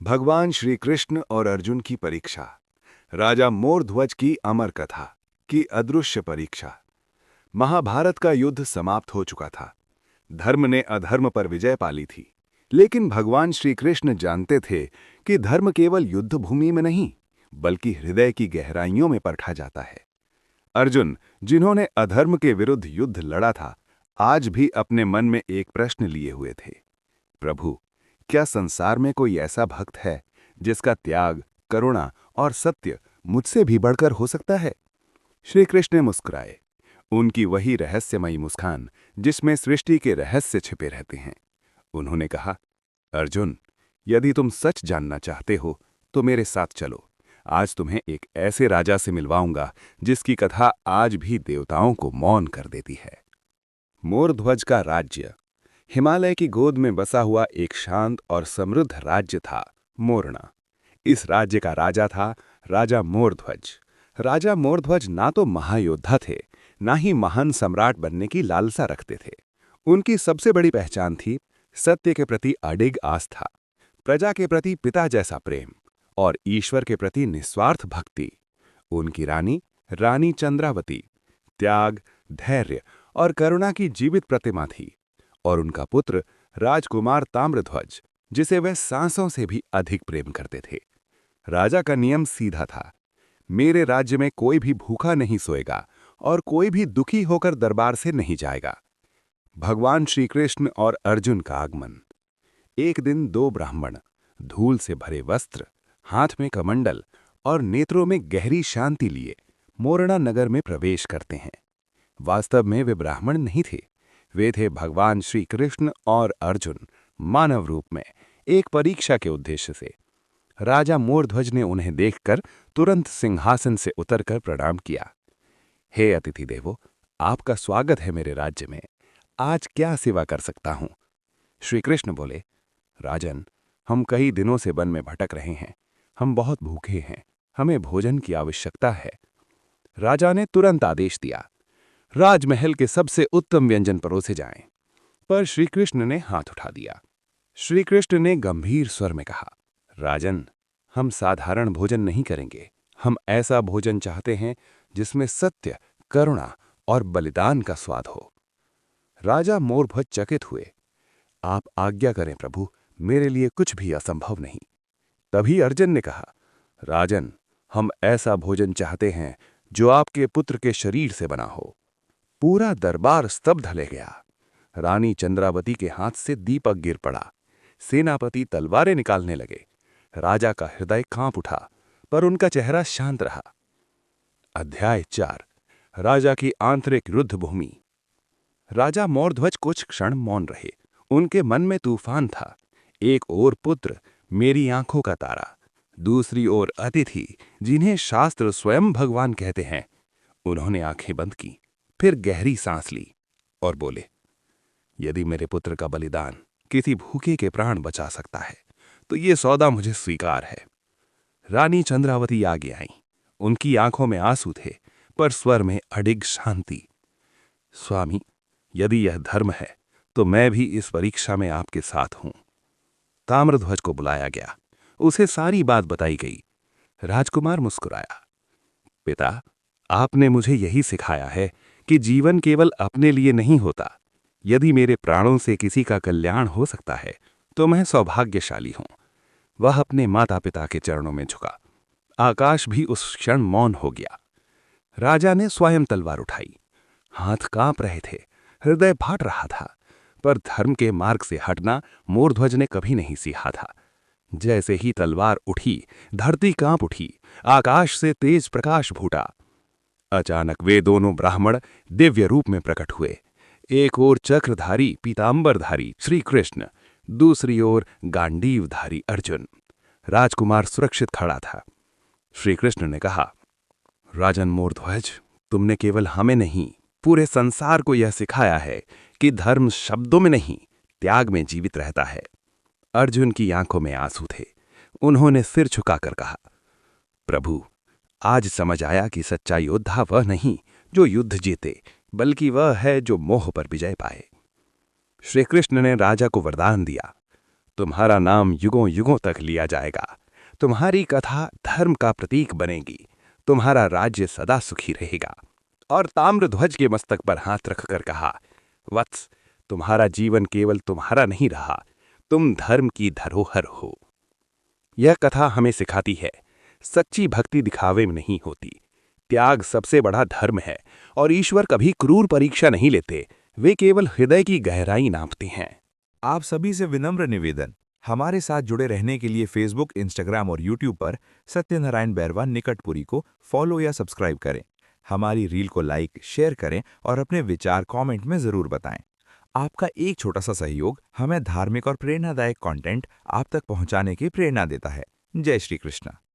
भगवान श्री कृष्ण और अर्जुन की परीक्षा। राजा मोरध्वज की अमर कथा की अदृश्य परीक्षा। महाभारत का युद्ध समाप्त हो चुका था। धर्म ने अधर्म पर विजय पा ली थी। लेकिन भगवान श्री कृष्ण जानते थे कि धर्म केवल युद्ध भूमि में नहीं, बल्कि हृदय की गहराइयों में परखा जाता है। अर्जुन, जिन्होंने अधर्म के विरुद्ध युद्ध लड़ा था, आज भी अपने मन में एक प्रश्न लिए हुए थे। प्रभु, क्या संसार में कोई ऐसा भक्त है जिसका त्याग, करुणा और सत्य मुझसे भी बढ़कर हो सकता है? श्री कृष्ण मुस्कुराए, उनकी वही रहस्यमयी मुस्कान जिसमें सृष्टि के रहस्य छिपे रहते हैं। उन्होंने कहा, अर्जुन, यदि तुम सच जानना चाहते हो तो मेरे साथ चलो। आज तुम्हें एक ऐसे राजा से मिलवाऊंगा जिसकी कथा आज भी देवताओं को मौन कर देती है। मोरध्वज का राज्य। हिमालय की गोद में बसा हुआ एक शांत और समृद्ध राज्य था मोरना। इस राज्य का राजा था राजा मोरध्वज। राजा मोरध्वज ना तो महायोद्धा थे, ना ही महान सम्राट बनने की लालसा रखते थे। उनकी सबसे बड़ी पहचान थी सत्य के प्रति अडिग आस्था, प्रजा के प्रति पिता जैसा प्रेम और ईश्वर के प्रति निस्वार्थ भक्ति। उनकी रानी रानी चंद्रावती त्याग, धैर्य और करुणा की जीवित प्रतिमा थी, और उनका पुत्र राजकुमार ताम्रध्वज, जिसे वह सांसों से भी अधिक प्रेम करते थे। राजा का नियम सीधा था, मेरे राज्य में कोई भी भूखा नहीं सोएगा और कोई भी दुखी होकर दरबार से नहीं जाएगा। भगवान श्री कृष्ण और अर्जुन का आगमन। एक दिन दो ब्राह्मण, धूल से भरे वस्त्र, हाथ में कमंडल और नेत्रों में गहरी शांति लिए मोरना नगर में प्रवेश करते हैं। वास्तव में वे ब्राह्मण नहीं थे, वे थे भगवान श्री कृष्ण और अर्जुन मानव रूप में, एक परीक्षा के उद्देश्य से। राजा मोरध्वज ने उन्हें देखकर तुरंत सिंहासन से उतरकर प्रणाम किया। हे अतिथि देवो, आपका स्वागत है मेरे राज्य में। आज क्या सेवा कर सकता हूं? श्री कृष्ण बोले, राजन, हम कई दिनों से वन में भटक रहे हैं। हम बहुत भूखे हैं, हमें भोजन की आवश्यकता है। राजा ने तुरंत आदेश दिया, राजमहल के सबसे उत्तम व्यंजन परोसे जाएं। पर श्री कृष्ण ने हाथ उठा दिया। श्री कृष्ण ने गंभीर स्वर में कहा, राजन, हम साधारण भोजन नहीं करेंगे। हम ऐसा भोजन चाहते हैं जिसमें सत्य, करुणा और बलिदान का स्वाद हो। राजा मोरध्वज चकित हुए। आप आज्ञा करें प्रभु, मेरे लिए कुछ भी असंभव नहीं। तभी अर्जुन ने कहा, राजन, हम ऐसा भोजन चाहते हैं जो आपके पुत्र के शरीर से बना हो। पूरा दरबार स्तब्ध ले गया। रानी चंद्रावती के हाथ से दीपक गिर पड़ा। सेनापति तलवारें निकालने लगे। राजा का हृदय कांप उठा, पर उनका चेहरा शांत रहा। अध्याय 4। राजा की आंतरिक युद्ध भूमि। राजा मोरध्वज कुछ क्षण मौन रहे। उनके मन में तूफान था। एक ओर पुत्र, मेरी आंखों का तारा, दूसरी ओर अतिथि, जिन्हें शास्त्र स्वयं भगवान कहते हैं। उन्होंने आंखें बंद की, फिर गहरी सांस ली और बोले, यदि मेरे पुत्र का बलिदान किसी भूखे के प्राण बचा सकता है तो ये सौदा मुझे स्वीकार है। रानी चंद्रावती आगे आईं। उनकी आंखों में आंसू थे, पर स्वर में अडिग शांति। स्वामी, यदि यह धर्म है तो मैं भी इस परीक्षा में आपके साथ हूं। ताम्रध्वज को बुलाया गया। उसे सारी बात बताई गई। राजकुमार मुस्कुराया, पिता, आपने मुझे यही सिखाया है कि जीवन केवल अपने लिए नहीं होता। यदि मेरे प्राणों से किसी का कल्याण हो सकता है तो मैं सौभाग्यशाली हूं। वह अपने माता पिता के चरणों में झुका। आकाश भी उस क्षण मौन हो गया। राजा ने स्वयं तलवार उठाई। हाथ कांप रहे थे, हृदय फाट रहा था, पर धर्म के मार्ग से हटना मोरध्वज ने कभी नहीं सीखा था। जैसे ही तलवार उठी, धरती कांप उठी, आकाश से तेज प्रकाश फूटा। अचानक वे दोनों ब्राह्मण दिव्य रूप में प्रकट हुए। एक ओर चक्रधारी पीतांबरधारी श्री कृष्ण, दूसरी ओर गांडीवधारी अर्जुन। राजकुमार सुरक्षित खड़ा था। श्री कृष्ण ने कहा, राजन मोरध्वज, तुमने केवल हमें नहीं, पूरे संसार को यह सिखाया है कि धर्म शब्दों में नहीं, त्याग में जीवित रहता है। अर्जुन की आंखों में आंसू थे। उन्होंने सिर झुकाकर कहा, प्रभु, आज समझ आया कि सच्चा योद्धा वह नहीं जो युद्ध जीते, बल्कि वह है जो मोह पर विजय पाए। श्री कृष्ण ने राजा को वरदान दिया, तुम्हारा नाम युगों युगों तक लिया जाएगा। तुम्हारी कथा धर्म का प्रतीक बनेगी। तुम्हारा राज्य सदा सुखी रहेगा। और ताम्रध्वज के मस्तक पर हाथ रखकर कहा, वत्स, तुम्हारा जीवन केवल तुम्हारा नहीं रहा, तुम धर्म की धरोहर हो। यह कथा हमें सिखाती है, सच्ची भक्ति दिखावे में नहीं होती। त्याग सबसे बड़ा धर्म है और ईश्वर कभी क्रूर परीक्षा नहीं लेते, वे केवल हृदय की गहराई नापते हैं। आप सभी से विनम्र निवेदन, हमारे साथ जुड़े रहने के लिए फेसबुक, इंस्टाग्राम और यूट्यूब पर सत्यनारायण बैरवा निकटपुरी को फॉलो या सब्सक्राइब करें। हमारी रील को लाइक, शेयर करें और अपने विचार कमेंट में ज़रूर बताएं। आपका एक छोटा सा सहयोग हमें धार्मिक और प्रेरणादायक कंटेंट आप तक पहुंचाने की प्रेरणा देता है। जय श्री कृष्ण।